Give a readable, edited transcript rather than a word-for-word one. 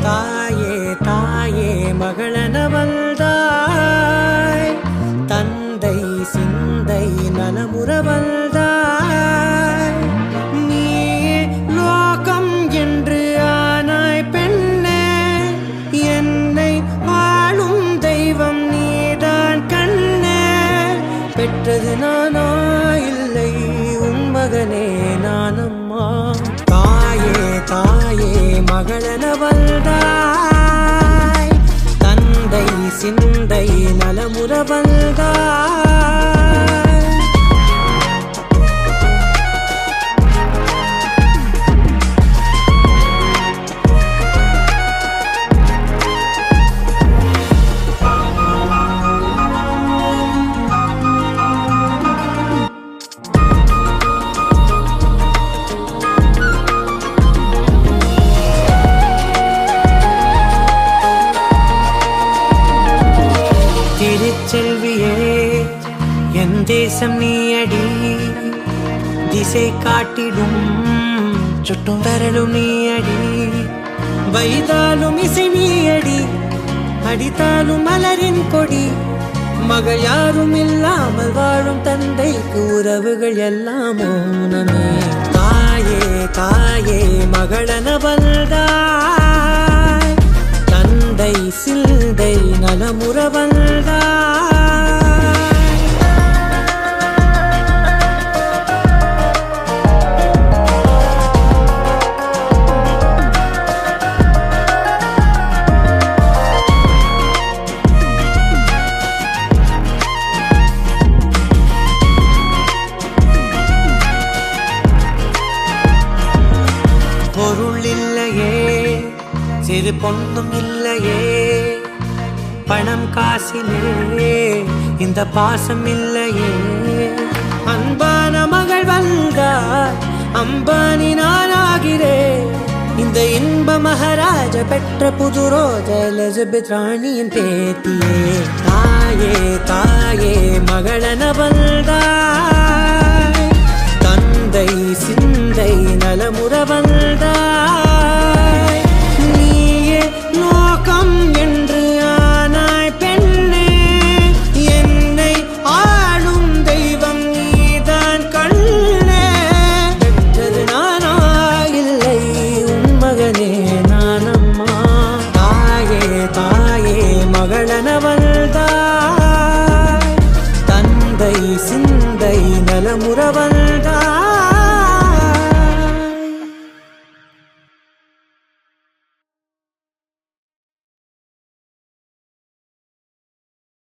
தாயே தாயே மகளனவள்தாய், தந்தை சிந்தை நலமுறவள்தாய். நீயே லோகம் என்று ஆனாய் பெண்ணே, என்னை ஆளும் தெய்வம் நீதான் கண்ணே. பெற்றது நானா இல்லை உன் மகனே நானம்மா. தாயே தாயே மகளனவள்தாய், தந்தை சிந்தை நலமுறவள்தாய். திருச்செல்வியே என் தேசம் நீயடி, திசை காட்டிடும் சுட்டும் வரலும் நீயடி. வைதாலும் இசை நீயடி, அடித்தாலும் மலரின் கொடி. மகள் யாரும் இல்லாமல் வாழும் தந்தைக்கு உறவுகள் எல்லாம் மௌனமே. தாயே தாயே மகளனவள்தாய், தந்தை சிந்தை நலமுறவள்தாய். பொருள் இல்லையே, சிறு பொண்ணும் இல்லையே, பணம் காசிலே இந்த பாசம் இல்லையே. அன்பான மகள் வந்தார், அம்பானி நானாகிறேன். இந்த இன்ப மகாராஜ பெற்ற புது ரோஜ எலிசபெத் ராணியின் பேத்தியே. தாயே தாயே மகளனவள்தாய், தந்தை சிந்தை நலமுறவள்தாய். நீயே லோகம் என்று ஆனாய் பெண்ணே, என்னை ஆளும் தெய்வம் நீதான் கண்ணே. பெற்றது நானா இல்லை உன் மகனே நானம்மா. தாயே தாயே மகளனவள்தாய், தந்தை சிந்தை நலமுறவள்தாய்.